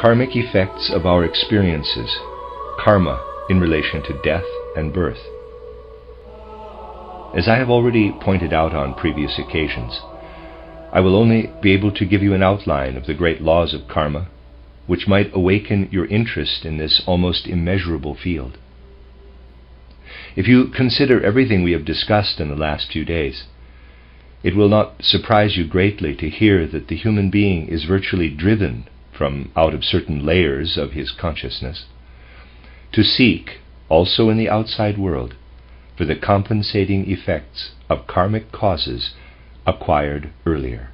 karmic effects of our experiences, karma in relation to death and birth. As I have already pointed out on previous occasions, I will only be able to give you an outline of the great laws of karma, which might awaken your interest in this almost immeasurable field. If you consider everything we have discussed in the last few days, it will not surprise you greatly to hear that the human being is virtually driven from out of certain layers of his consciousness to seek, also in the outside world, for the compensating effects of karmic causes acquired earlier.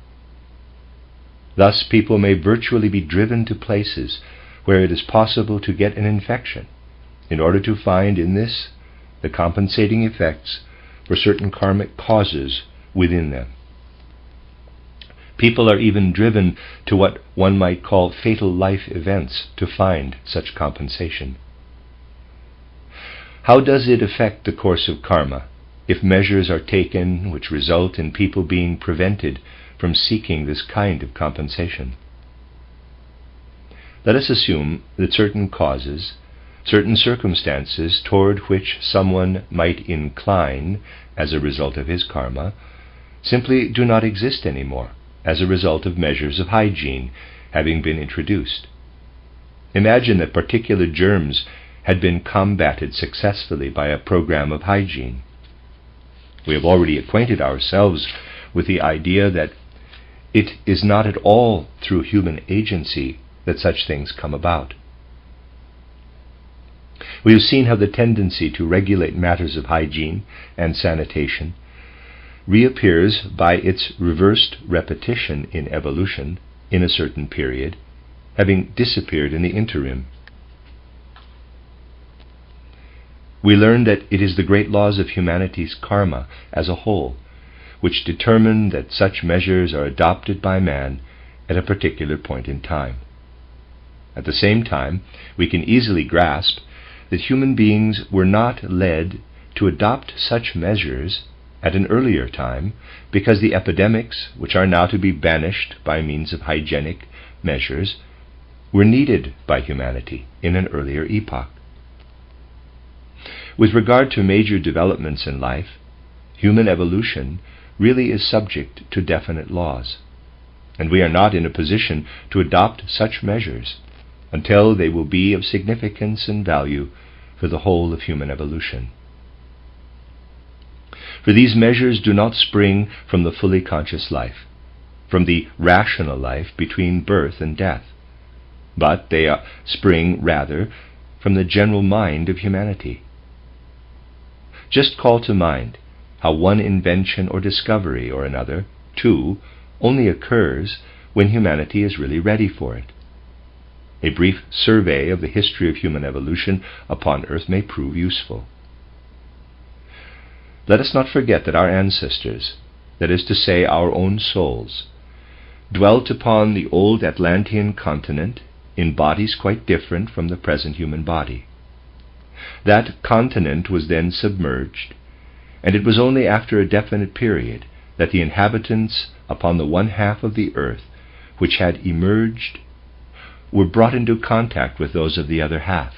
Thus, people may virtually be driven to places where it is possible to get an infection in order to find in this the compensating effects for certain karmic causes within them. People are even driven to what one might call fatal life events to find such compensation. How does it affect the course of karma if measures are taken which result in people being prevented from seeking this kind of compensation? Let us assume that certain causes, certain circumstances toward which someone might incline as a result of his karma, simply do not exist anymore as a result of measures of hygiene having been introduced. Imagine that particular germs had been combated successfully by a program of hygiene. We have already acquainted ourselves with the idea that it is not at all through human agency that such things come about. We have seen how the tendency to regulate matters of hygiene and sanitation reappears by its reversed repetition in evolution in a certain period, having disappeared in the interim. We learn that it is the great laws of humanity's karma as a whole which determine that such measures are adopted by man at a particular point in time. At the same time, we can easily grasp that human beings were not led to adopt such measures at an earlier time because the epidemics, which are now to be banished by means of hygienic measures, were needed by humanity in an earlier epoch. With regard to major developments in life, human evolution really is subject to definite laws, and we are not in a position to adopt such measures until they will be of significance and value for the whole of human evolution. For these measures do not spring from the fully conscious life, from the rational life between birth and death, but they spring rather from the general mind of humanity. Just call to mind how one invention or discovery or another, too, only occurs when humanity is really ready for it. A brief survey of the history of human evolution upon earth may prove useful. Let us not forget that our ancestors, that is to say our own souls, dwelt upon the old Atlantean continent in bodies quite different from the present human body. That continent was then submerged, and it was only after a definite period that the inhabitants upon the one half of the earth which had emerged were brought into contact with those of the other half.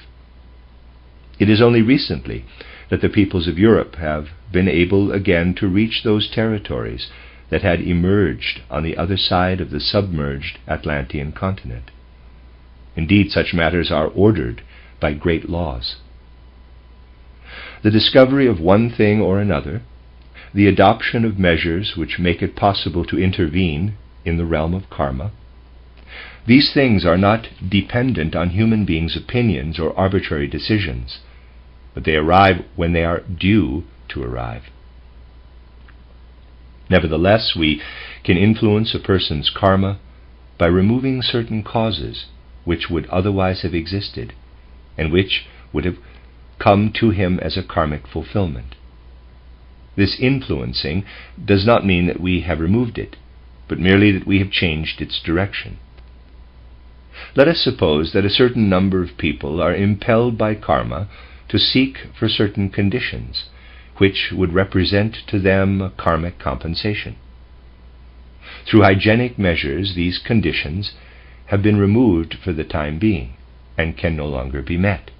It is only recently that the peoples of Europe have been able again to reach those territories that had emerged on the other side of the submerged Atlantean continent. Indeed, such matters are ordered by great laws. The discovery of one thing or another, the adoption of measures which make it possible to intervene in the realm of karma, these things are not dependent on human beings' opinions or arbitrary decisions, but they arrive when they are due to arrive. Nevertheless, we can influence a person's karma by removing certain causes which would otherwise have existed, and which would have come to him as a karmic fulfillment. This influencing does not mean that we have removed it, but merely that we have changed its direction. Let us suppose that a certain number of people are impelled by karma to seek for certain conditions, which would represent to them a karmic compensation. Through hygienic measures, these conditions have been removed for the time being and can no longer be met.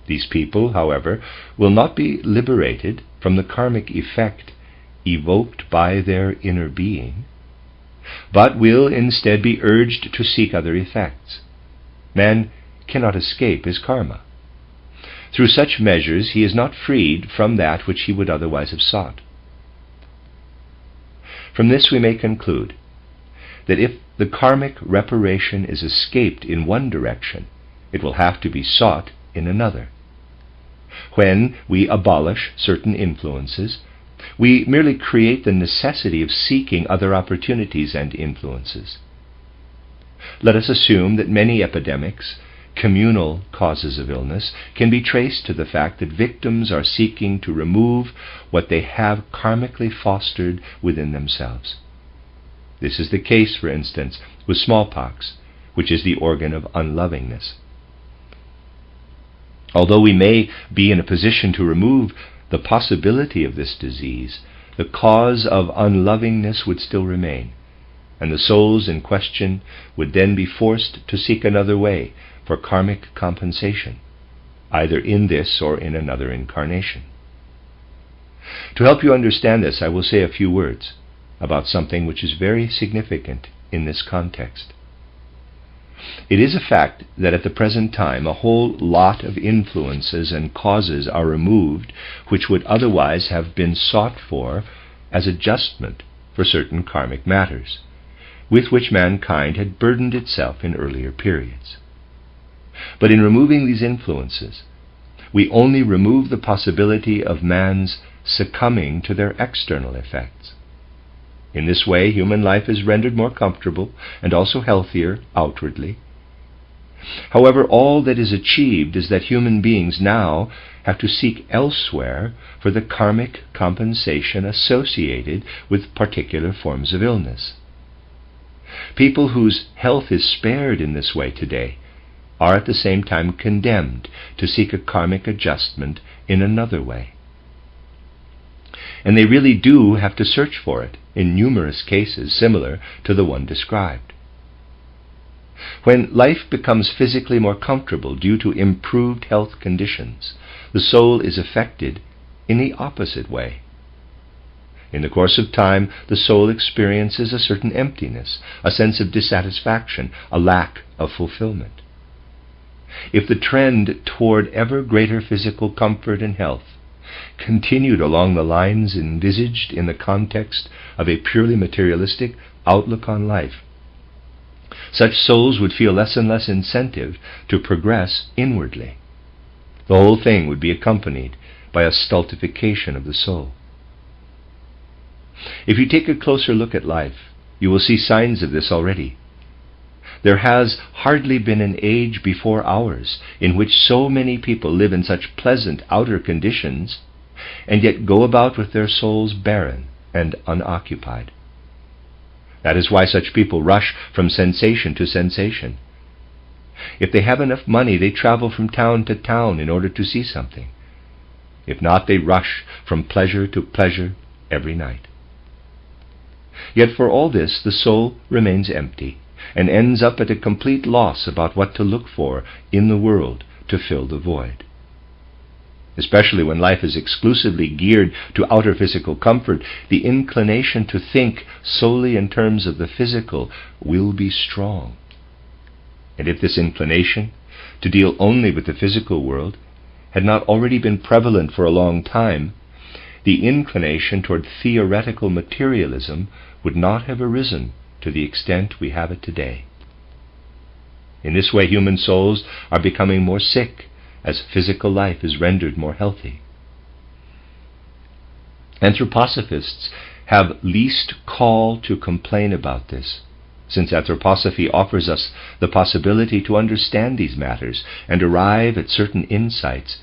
These people, however, will not be liberated from the karmic effect evoked by their inner being, but will instead be urged to seek other effects. Man cannot escape his karma. Through such measures he is not freed from that which he would otherwise have sought. From this we may conclude that if the karmic reparation is escaped in one direction, it will have to be sought in another. When we abolish certain influences, we merely create the necessity of seeking other opportunities and influences. Let us assume that many epidemics, communal causes of illness, can be traced to the fact that victims are seeking to remove what they have karmically fostered within themselves. This is the case, for instance, with smallpox, which is the organ of unlovingness. Although we may be in a position to remove the possibility of this disease, the cause of unlovingness would still remain, and the souls in question would then be forced to seek another way for karmic compensation, either in this or in another incarnation. To help you understand this, I will say a few words about something which is very significant in this context. It is a fact that at the present time a whole lot of influences and causes are removed which would otherwise have been sought for as adjustment for certain karmic matters, with which mankind had burdened itself in earlier periods. But in removing these influences, we only remove the possibility of man's succumbing to their external effects. In this way, human life is rendered more comfortable and also healthier outwardly. However, all that is achieved is that human beings now have to seek elsewhere for the karmic compensation associated with particular forms of illness. People whose health is spared in this way today are at the same time condemned to seek a karmic adjustment in another way. And they really do have to search for it in numerous cases similar to the one described. When life becomes physically more comfortable due to improved health conditions, the soul is affected in the opposite way. In the course of time, the soul experiences a certain emptiness, a sense of dissatisfaction, a lack of fulfillment. If the trend toward ever greater physical comfort and health continued along the lines envisaged in the context of a purely materialistic outlook on life, such souls would feel less and less incentive to progress inwardly. The whole thing would be accompanied by a stultification of the soul. If you take a closer look at life, you will see signs of this already. There has hardly been an age before ours in which so many people live in such pleasant outer conditions and yet go about with their souls barren and unoccupied. That is why such people rush from sensation to sensation. If they have enough money, they travel from town to town in order to see something. If not, they rush from pleasure to pleasure every night. Yet for all this, the soul remains empty and ends up at a complete loss about what to look for in the world to fill the void. Especially when life is exclusively geared to outer physical comfort, the inclination to think solely in terms of the physical will be strong. And if this inclination to deal only with the physical world had not already been prevalent for a long time, the inclination toward theoretical materialism would not have arisen to the extent we have it today. In this way, human souls are becoming more sick as physical life is rendered more healthy. Anthroposophists have least call to complain about this, since anthroposophy offers us the possibility to understand these matters and arrive at certain insights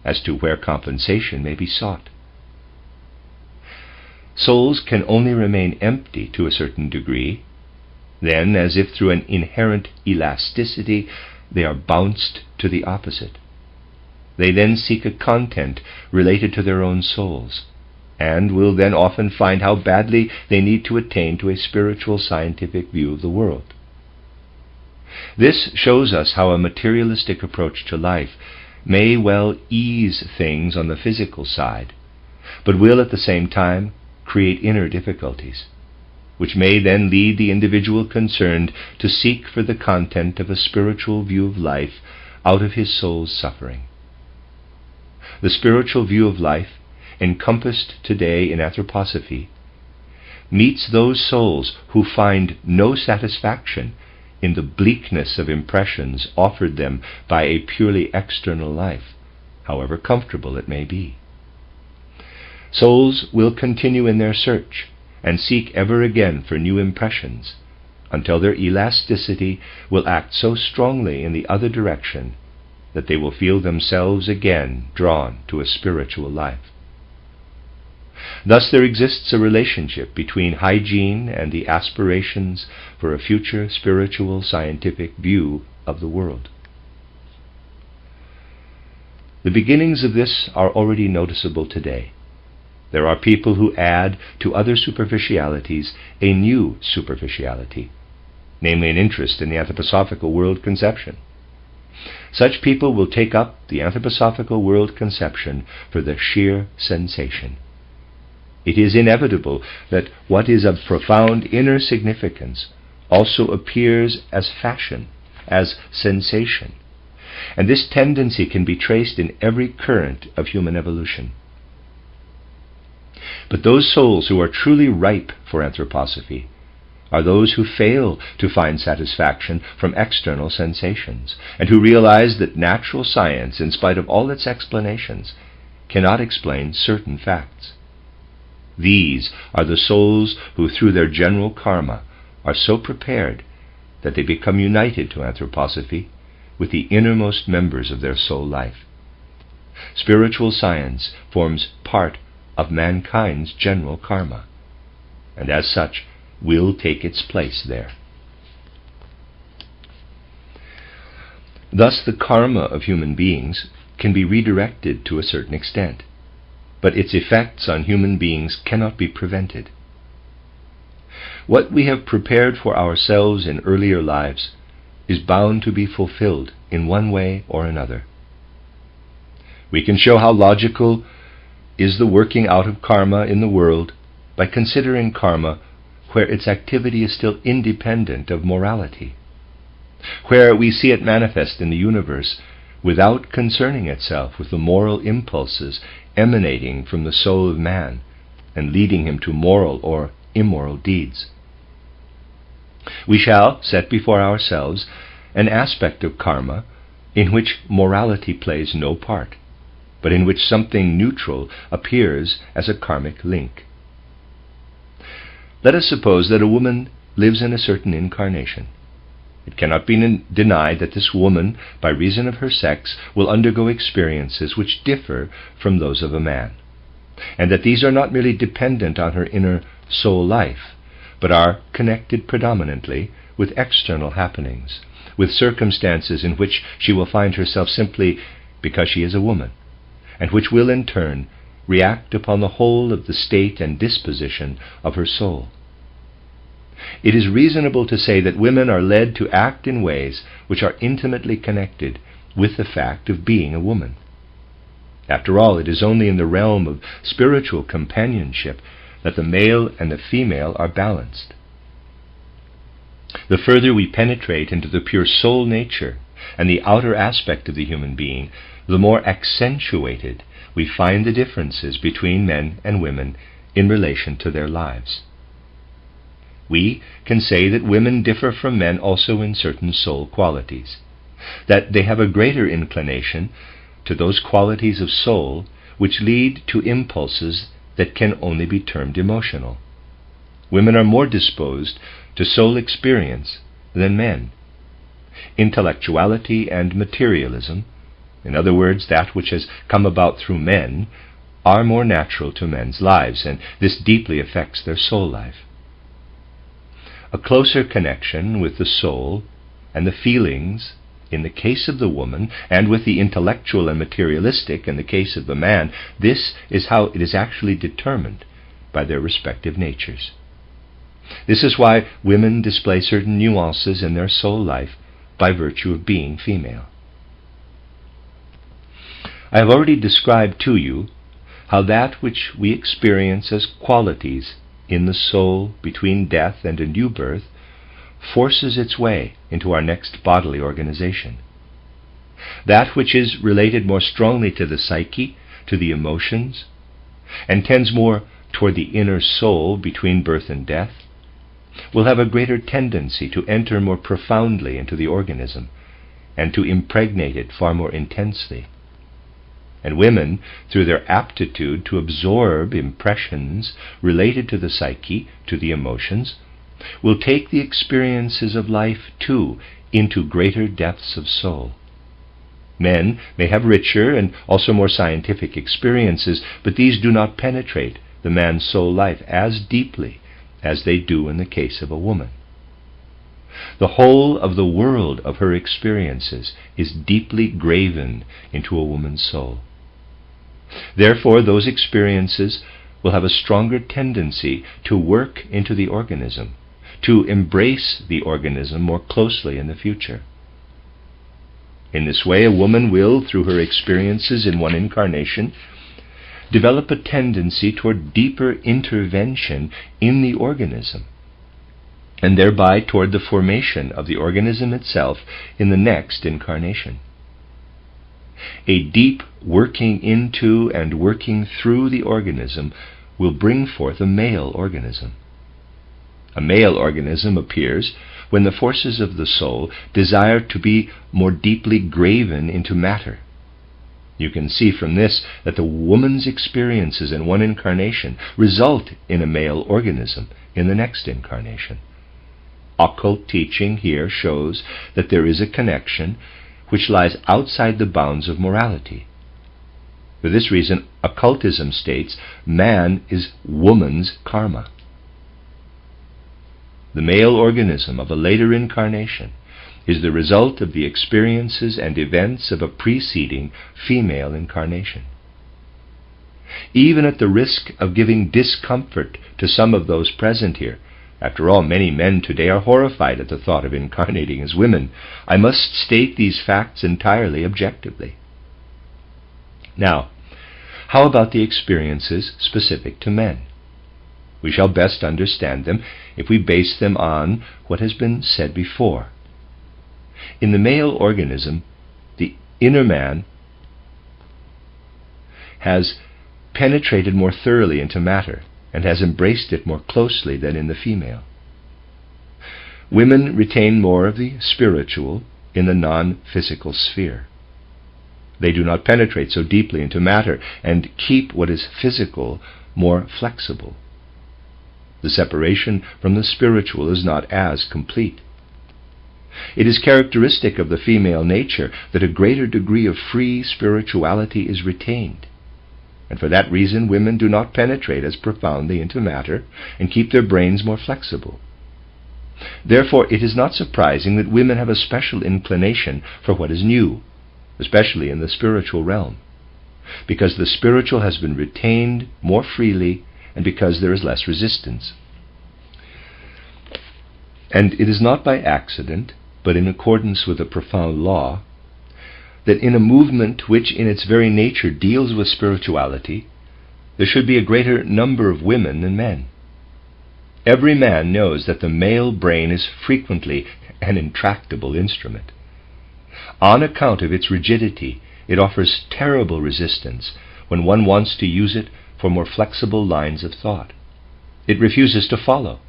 as to where compensation may be sought. Souls can only remain empty to a certain degree. Then, as if through an inherent elasticity, they are bounced to the opposite. They then seek a content related to their own souls, and will then often find how badly they need to attain to a spiritual scientific view of the world. This shows us how a materialistic approach to life may well ease things on the physical side, but will at the same time create inner difficulties, which may then lead the individual concerned to seek for the content of a spiritual view of life out of his soul's suffering. The spiritual view of life, encompassed today in anthroposophy, meets those souls who find no satisfaction in the bleakness of impressions offered them by a purely external life, however comfortable it may be. Souls will continue in their search and seek ever again for new impressions until their elasticity will act so strongly in the other direction that they will feel themselves again drawn to a spiritual life. Thus there exists a relationship between hygiene and the aspirations for a future spiritual scientific view of the world. The beginnings of this are already noticeable today. There are people who add to other superficialities a new superficiality, namely an interest in the anthroposophical world conception. Such people will take up the anthroposophical world conception for the sheer sensation. It is inevitable that what is of profound inner significance also appears as fashion, as sensation, and this tendency can be traced in every current of human evolution. But those souls who are truly ripe for anthroposophy are those who fail to find satisfaction from external sensations, and who realize that natural science, in spite of all its explanations, cannot explain certain facts. These are the souls who, through their general karma, are so prepared that they become united to anthroposophy with the innermost members of their soul life. Spiritual science forms part of mankind's general karma, and as such will take its place there. Thus the karma of human beings can be redirected to a certain extent, but its effects on human beings cannot be prevented. What we have prepared for ourselves in earlier lives is bound to be fulfilled in one way or another. We can show how logical is the working out of karma in the world by considering karma where its activity is still independent of morality, where we see it manifest in the universe without concerning itself with the moral impulses emanating from the soul of man and leading him to moral or immoral deeds. We shall set before ourselves an aspect of karma in which morality plays no part, but in which something neutral appears as a karmic link. Let us suppose that a woman lives in a certain incarnation. It cannot be denied that this woman, by reason of her sex, will undergo experiences which differ from those of a man, and that these are not merely dependent on her inner soul life, but are connected predominantly with external happenings, with circumstances in which she will find herself simply because she is a woman, and which will in turn react upon the whole of the state and disposition of her soul. It is reasonable to say that women are led to act in ways which are intimately connected with the fact of being a woman. After all, it is only in the realm of spiritual companionship that the male and the female are balanced. The further we penetrate into the pure soul nature and the outer aspect of the human being, the more accentuated we find the differences between men and women in relation to their lives. We can say that women differ from men also in certain soul qualities, that they have a greater inclination to those qualities of soul which lead to impulses that can only be termed emotional. Women are more disposed to soul experience than men. Intellectuality and materialism, in other words, that which has come about through men, are more natural to men's lives, and this deeply affects their soul life. A closer connection with the soul and the feelings in the case of the woman, and with the intellectual and materialistic in the case of the man, this is how it is actually determined by their respective natures. This is why women display certain nuances in their soul life by virtue of being female. I have already described to you how that which we experience as qualities in the soul between death and a new birth forces its way into our next bodily organization. That which is related more strongly to the psyche, to the emotions, and tends more toward the inner soul between birth and death, will have a greater tendency to enter more profoundly into the organism and to impregnate it far more intensely. And women, through their aptitude to absorb impressions related to the psyche, to the emotions, will take the experiences of life too into greater depths of soul. Men may have richer and also more scientific experiences, but these do not penetrate the man's soul life as deeply as they do in the case of a woman. The whole of the world of her experiences is deeply graven into a woman's soul. Therefore, those experiences will have a stronger tendency to work into the organism, to embrace the organism more closely in the future. In this way, a woman will, through her experiences in one incarnation, develop a tendency toward deeper intervention in the organism, and thereby toward the formation of the organism itself in the next incarnation. A deep working into and working through the organism will bring forth a male organism. A male organism appears when the forces of the soul desire to be more deeply graven into matter. You can see from this that the woman's experiences in one incarnation result in a male organism in the next incarnation. Occult teaching here shows that there is a connection which lies outside the bounds of morality. For this reason, occultism states man is woman's karma. The male organism of a later incarnation is the result of the experiences and events of a preceding female incarnation. Even at the risk of giving discomfort to some of those present here, after all, many men today are horrified at the thought of incarnating as women, I must state these facts entirely objectively. Now, how about the experiences specific to men? We shall best understand them if we base them on what has been said before. In the male organism, the inner man has penetrated more thoroughly into matter and has embraced it more closely than in the female. Women retain more of the spiritual in the non-physical sphere. They do not penetrate so deeply into matter and keep what is physical more flexible. The separation from the spiritual is not as complete. It is characteristic of the female nature that a greater degree of free spirituality is retained. And for that reason, women do not penetrate as profoundly into matter and keep their brains more flexible. Therefore, it is not surprising that women have a special inclination for what is new, especially in the spiritual realm, because the spiritual has been retained more freely and because there is less resistance. And it is not by accident, but in accordance with a profound law, that in a movement which in its very nature deals with spirituality, there should be a greater number of women than men. Every man knows that the male brain is frequently an intractable instrument. On account of its rigidity, it offers terrible resistance when one wants to use it for more flexible lines of thought. It refuses to follow,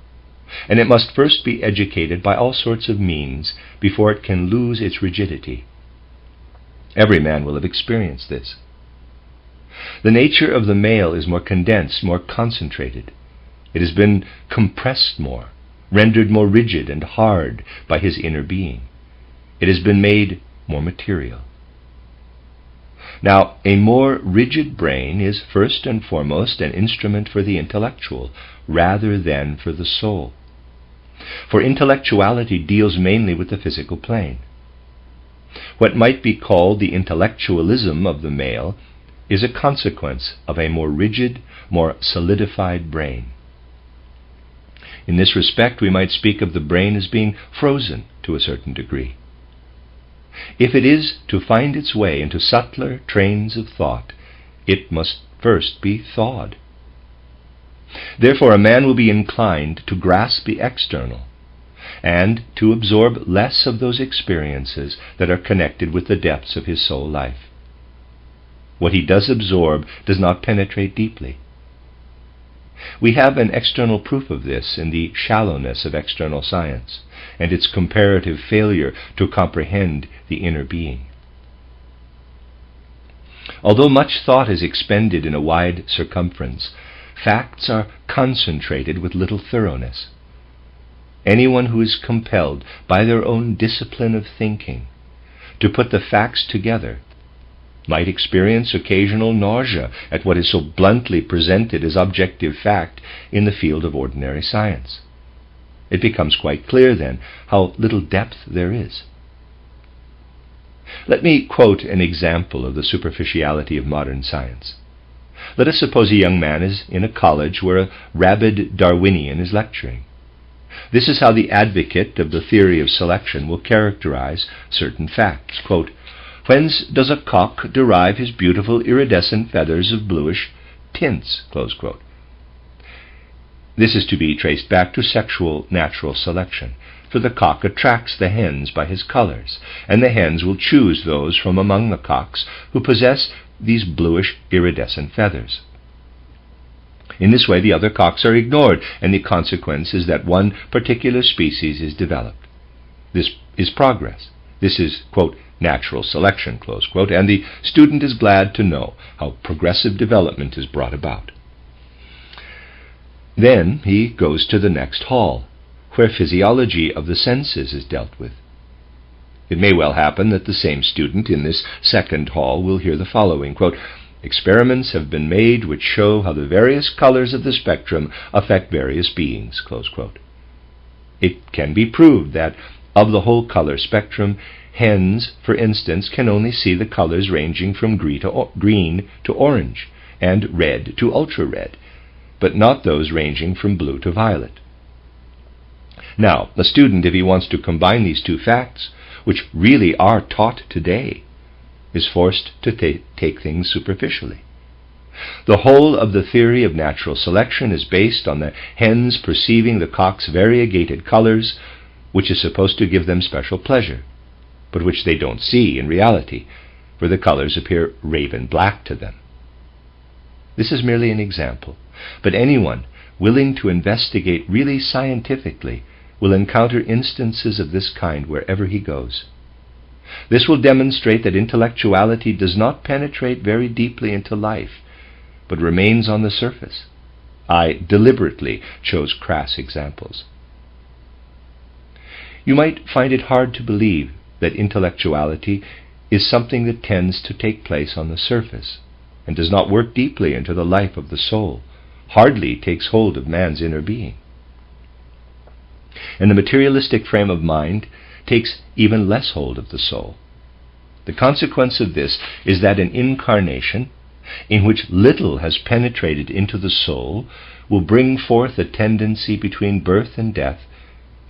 and it must first be educated by all sorts of means before it can lose its rigidity. Every man will have experienced this. The nature of the male is more condensed, more concentrated. It has been compressed more, rendered more rigid and hard by his inner being. It has been made more material. Now, a more rigid brain is first and foremost an instrument for the intellectual, rather than for the soul. For intellectuality deals mainly with the physical plane. What might be called the intellectualism of the male is a consequence of a more rigid, more solidified brain. In this respect, we might speak of the brain as being frozen to a certain degree. If it is to find its way into subtler trains of thought, it must first be thawed. Therefore, a man will be inclined to grasp the external and to absorb less of those experiences that are connected with the depths of his soul life. What he does absorb does not penetrate deeply. We have an external proof of this in the shallowness of external science and its comparative failure to comprehend the inner being. Although much thought is expended in a wide circumference, facts are concentrated with little thoroughness. Anyone who is compelled by their own discipline of thinking to put the facts together might experience occasional nausea at what is so bluntly presented as objective fact in the field of ordinary science. It becomes quite clear then how little depth there is. Let me quote an example of the superficiality of modern science. Let us suppose a young man is in a college where a rabid Darwinian is lecturing. This is how the advocate of the theory of selection will characterize certain facts. Quote, "Whence does a cock derive his beautiful iridescent feathers of bluish tints?" Close quote. This is to be traced back to sexual natural selection, for the cock attracts the hens by his colors, and the hens will choose those from among the cocks who possess these bluish iridescent feathers. In this way, the other cocks are ignored, and the consequence is that one particular species is developed. This is progress. This is, quote, natural selection, close quote, and the student is glad to know how progressive development is brought about. Then he goes to the next hall, where physiology of the senses is dealt with. It may well happen that the same student in this second hall will hear the following, quote, "Experiments have been made which show how the various colors of the spectrum affect various beings," close quote. It can be proved that of the whole color spectrum, hens, for instance, can only see the colors ranging from green to orange and red to ultra-red, but not those ranging from blue to violet. Now, a student, if he wants to combine these two facts, which really are taught today, is forced to take things superficially. The whole of the theory of natural selection is based on the hens perceiving the cock's variegated colors, which is supposed to give them special pleasure, but which they don't see in reality, for the colors appear raven black to them. This is merely an example, but anyone willing to investigate really scientifically will encounter instances of this kind wherever he goes. This will demonstrate that intellectuality does not penetrate very deeply into life, but remains on the surface. I deliberately chose crass examples. You might find it hard to believe that intellectuality is something that tends to take place on the surface and does not work deeply into the life of the soul, hardly takes hold of man's inner being. And the materialistic frame of mind takes even less hold of the soul. The consequence of this is that an incarnation in which little has penetrated into the soul will bring forth a tendency between birth and death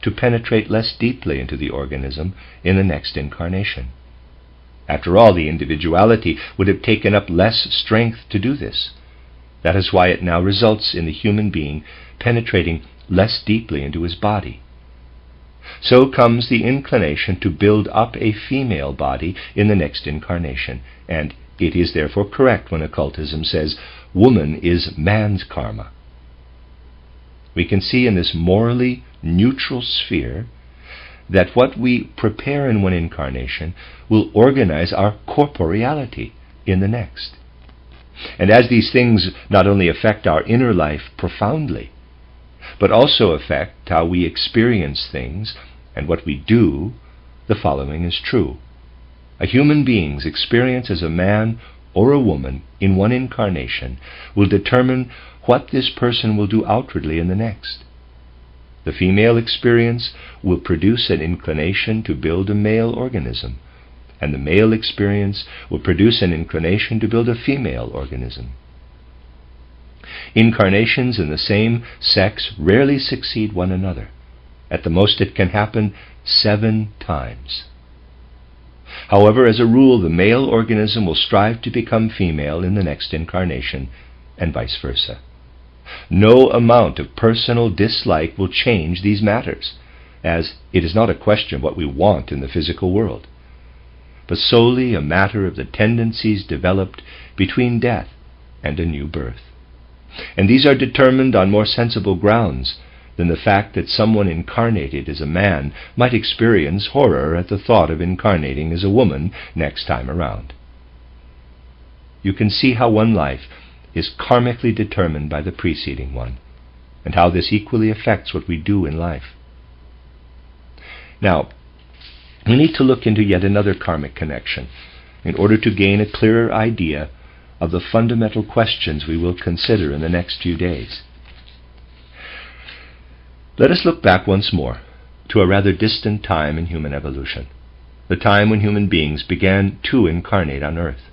to penetrate less deeply into the organism in the next incarnation. After all, the individuality would have taken up less strength to do this. That is why it now results in the human being penetrating less deeply into his body. So comes the inclination to build up a female body in the next incarnation, and it is therefore correct when occultism says woman is man's karma. We can see in this morally neutral sphere that what we prepare in one incarnation will organize our corporeality in the next. And as these things not only affect our inner life profoundly, but also affect how we experience things and what we do, the following is true. A human being's experience as a man or a woman in one incarnation will determine what this person will do outwardly in the next. The female experience will produce an inclination to build a male organism, and the male experience will produce an inclination to build a female organism. Incarnations in the same sex rarely succeed one another. At the most it can happen 7 times. However, as a rule, the male organism will strive to become female in the next incarnation, and vice versa. No amount of personal dislike will change these matters, as it is not a question of what we want in the physical world, but solely a matter of the tendencies developed between death and a new birth. And these are determined on more sensible grounds than the fact that someone incarnated as a man might experience horror at the thought of incarnating as a woman next time around. You can see how one life is karmically determined by the preceding one, and how this equally affects what we do in life. Now, we need to look into yet another karmic connection in order to gain a clearer idea of the fundamental questions we will consider in the next few days. Let us look back once more to a rather distant time in human evolution, the time when human beings began to incarnate on Earth.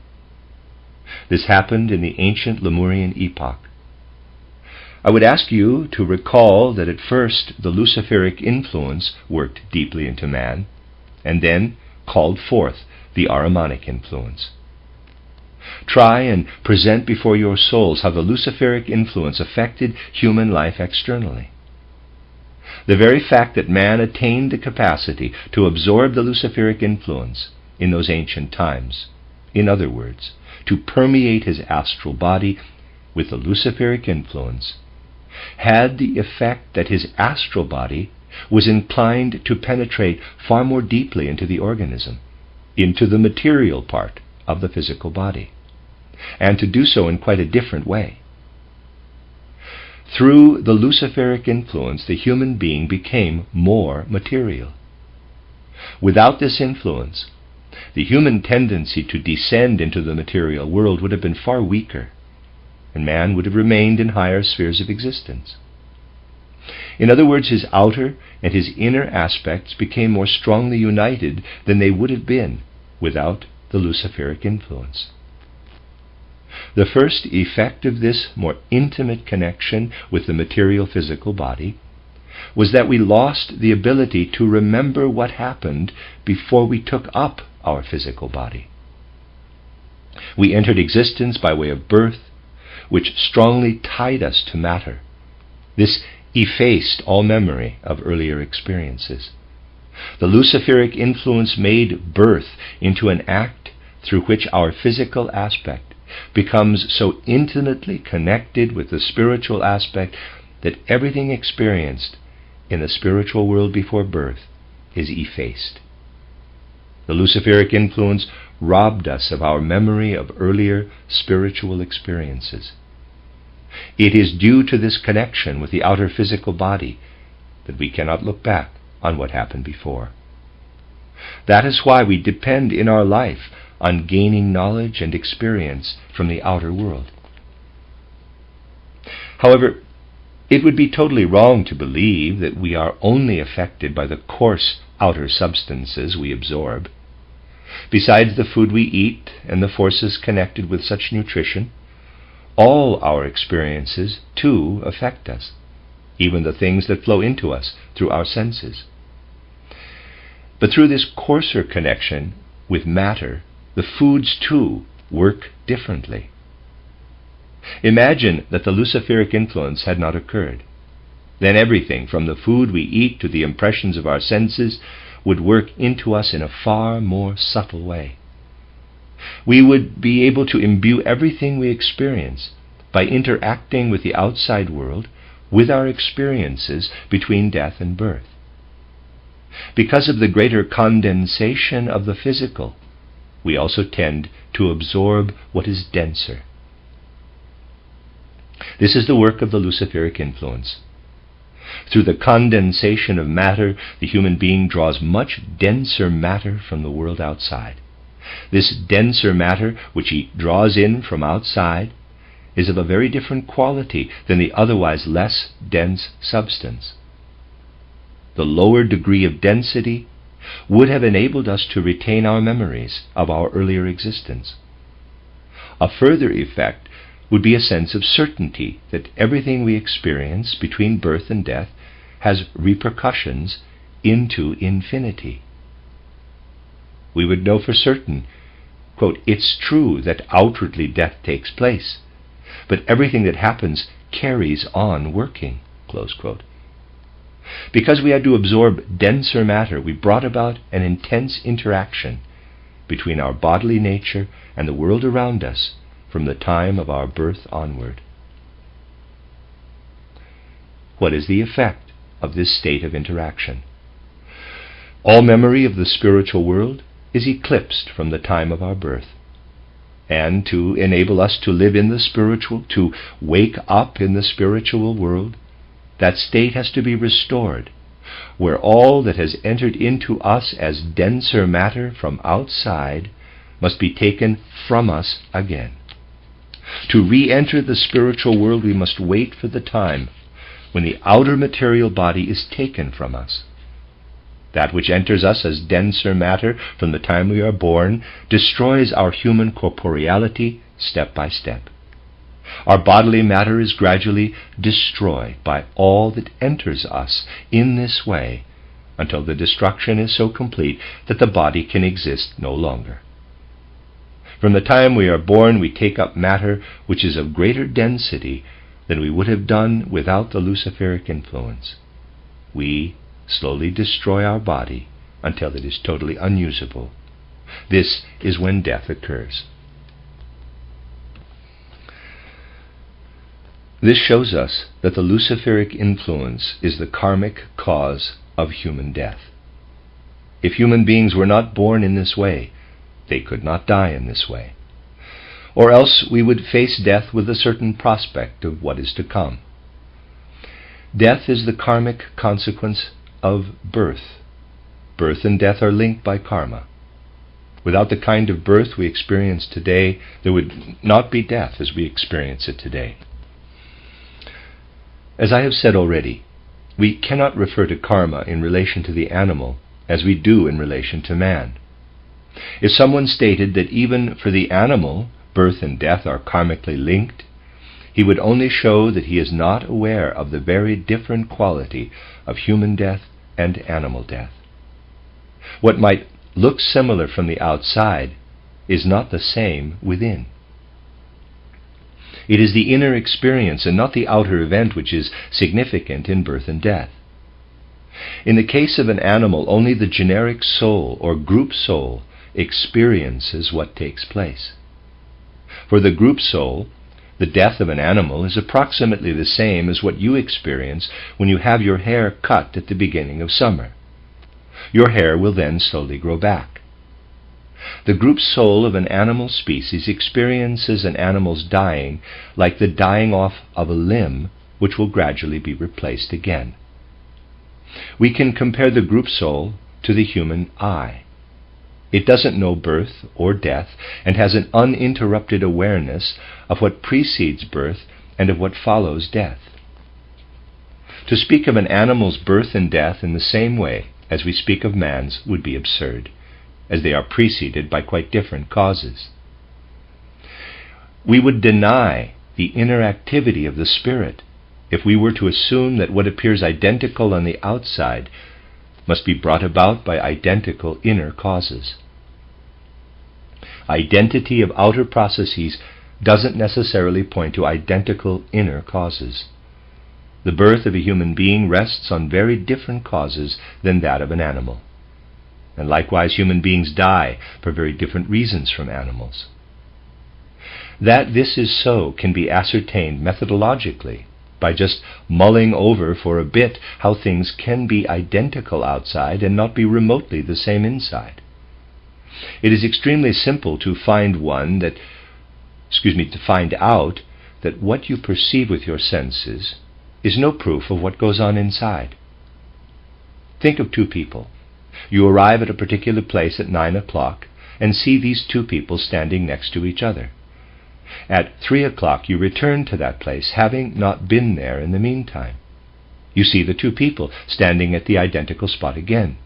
This happened in the ancient Lemurian epoch. I would ask you to recall that at first the Luciferic influence worked deeply into man, and then called forth the Ahrimanic influence. Try and present before your souls how the Luciferic influence affected human life externally. The very fact that man attained the capacity to absorb the Luciferic influence in those ancient times, in other words, to permeate his astral body with the Luciferic influence, had the effect that his astral body was inclined to penetrate far more deeply into the organism, into the material part of the physical body, and to do so in quite a different way. Through the Luciferic influence, the human being became more material. Without this influence, the human tendency to descend into the material world would have been far weaker, and man would have remained in higher spheres of existence. In other words, his outer and his inner aspects became more strongly united than they would have been without the Luciferic influence. The first effect of this more intimate connection with the material physical body was that we lost the ability to remember what happened before we took up our physical body. We entered existence by way of birth, which strongly tied us to matter. This effaced all memory of earlier experiences. The Luciferic influence made birth into an act through which our physical aspect becomes so intimately connected with the spiritual aspect that everything experienced in the spiritual world before birth is effaced. The Luciferic influence robbed us of our memory of earlier spiritual experiences. It is due to this connection with the outer physical body that we cannot look back on what happened before. That is why we depend in our life on gaining knowledge and experience from the outer world. However, it would be totally wrong to believe that we are only affected by the coarse outer substances we absorb. Besides the food we eat and the forces connected with such nutrition, all our experiences, too, affect us, even the things that flow into us through our senses. But through this coarser connection with matter, the foods, too, work differently. Imagine that the Luciferic influence had not occurred. Then everything, from the food we eat to the impressions of our senses, would work into us in a far more subtle way. We would be able to imbue everything we experience by interacting with the outside world with our experiences between death and birth. Because of the greater condensation of the physical, we also tend to absorb what is denser. This is the work of the Luciferic influence. Through the condensation of matter, the human being draws much denser matter from the world outside. This denser matter, which he draws in from outside, is of a very different quality than the otherwise less dense substance. The lower degree of density would have enabled us to retain our memories of our earlier existence. A further effect would be a sense of certainty that everything we experience between birth and death has repercussions into infinity. we would know for certain, quote, "It's true that outwardly death takes place, but everything that happens carries on working," close quote. Because we had to absorb denser matter, we brought about an intense interaction between our bodily nature and the world around us from the time of our birth onward. What is the effect of this state of interaction? All memory of the spiritual world is eclipsed from the time of our birth. And to enable us to live in the spiritual, to wake up in the spiritual world, that state has to be restored, where all that has entered into us as denser matter from outside must be taken from us again. To re-enter the spiritual world, we must wait for the time when the outer material body is taken from us. That which enters us as denser matter from the time we are born destroys our human corporeality step by step. Our bodily matter is gradually destroyed by all that enters us in this way until the destruction is so complete that the body can exist no longer. From the time we are born, we take up matter which is of greater density than we would have done without the Luciferic influence. We slowly destroy our body until it is totally unusable. This is when death occurs. This shows us that the Luciferic influence is the karmic cause of human death. If human beings were not born in this way, they could not die in this way. Or else we would face death with a certain prospect of what is to come. Death is the karmic consequence of birth. Birth and death are linked by karma. Without the kind of birth we experience today, there would not be death as we experience it today. As I have said already, we cannot refer to karma in relation to the animal as we do in relation to man. If someone stated that even for the animal, birth and death are karmically linked, he would only show that he is not aware of the very different quality of human death and animal death. What might look similar from the outside is not the same within. It is the inner experience and not the outer event which is significant in birth and death. In the case of an animal, only the generic soul or group soul experiences what takes place. For the group soul, the death of an animal is approximately the same as what you experience when you have your hair cut at the beginning of summer. Your hair will then slowly grow back. The group soul of an animal species experiences an animal's dying like the dying off of a limb which will gradually be replaced again. We can compare the group soul to the human eye. It doesn't know birth or death and has an uninterrupted awareness of what precedes birth and of what follows death. To speak of an animal's birth and death in the same way as we speak of man's would be absurd, as they are preceded by quite different causes. We would deny the inner activity of the spirit if we were to assume that what appears identical on the outside must be brought about by identical inner causes. Identity of outer processes doesn't necessarily point to identical inner causes. The birth of a human being rests on very different causes than that of an animal. And likewise, human beings die for very different reasons from animals. That this is so can be ascertained methodologically by just mulling over for a bit how things can be identical outside and not be remotely the same inside. It is extremely simple to find out that what you perceive with your senses is no proof of what goes on inside. Think of two people. You arrive at a particular place at 9 o'clock and see these two people standing next to each other. At 3 o'clock you return to that place, having not been there in the meantime. You see the two people standing at the identical spot again.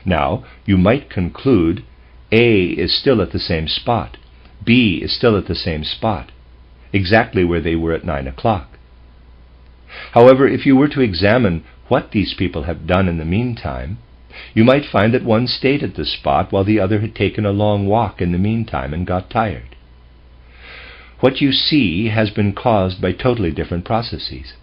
Now, you might conclude A is still at the same spot, B is still at the same spot, exactly where they were at 9 o'clock. However, if you were to examine what these people have done in the meantime, You might find that one stayed at the spot while the other had taken a long walk in the meantime and got tired. What you see has been caused by totally different processes.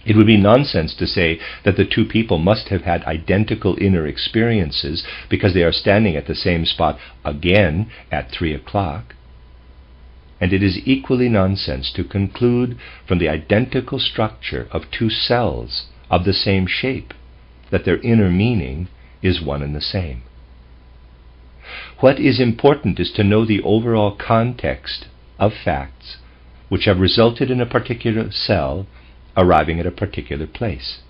It would be nonsense to say that the two people must have had identical inner experiences because they are standing at the same spot again at 3 o'clock. And it is equally nonsense to conclude from the identical structure of two cells of the same shape that their inner meaning is one and the same. What is important is to know the overall context of facts which have resulted in a particular cell arriving at a particular place.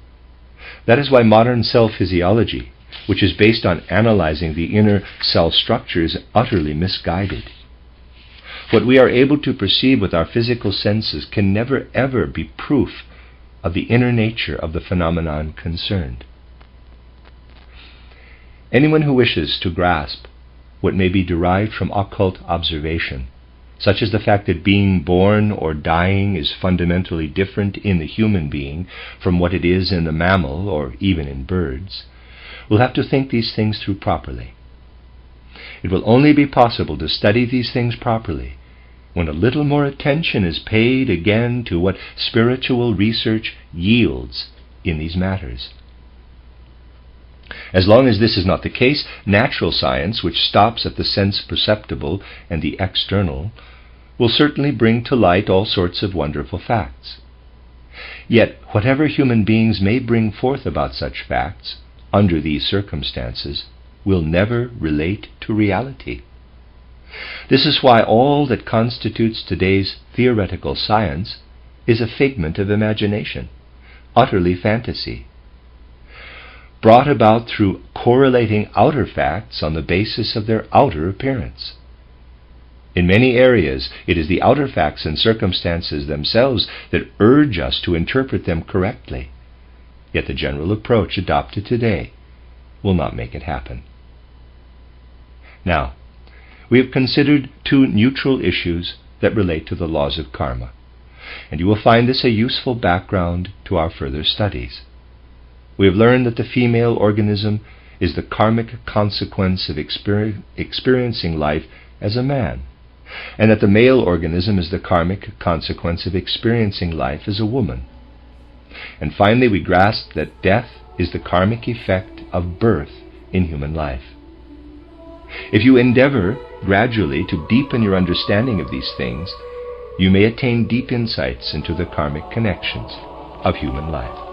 That is why modern cell physiology, which is based on analyzing the inner cell structure, is utterly misguided. What we are able to perceive with our physical senses can never ever be proof of the inner nature of the phenomenon concerned. Anyone who wishes to grasp what may be derived from occult observation, such as the fact that being born or dying is fundamentally different in the human being from what it is in the mammal or even in birds, will have to think these things through properly. It will only be possible to study these things properly when a little more attention is paid again to what spiritual research yields in these matters. As long as this is not the case, natural science, which stops at the sense perceptible and the external, will certainly bring to light all sorts of wonderful facts. Yet, whatever human beings may bring forth about such facts, under these circumstances, will never relate to reality. This is why all that constitutes today's theoretical science is a figment of imagination, utterly fantasy, brought about through correlating outer facts on the basis of their outer appearance. In many areas, it is the outer facts and circumstances themselves that urge us to interpret them correctly, yet the general approach adopted today will not make it happen. Now, we have considered two neutral issues that relate to the laws of karma, and you will find this a useful background to our further studies. We have learned that the female organism is the karmic consequence of experiencing life as a man, and that the male organism is the karmic consequence of experiencing life as a woman. And finally, we grasped that death is the karmic effect of birth in human life. If you endeavor gradually to deepen your understanding of these things, you may attain deep insights into the karmic connections of human life.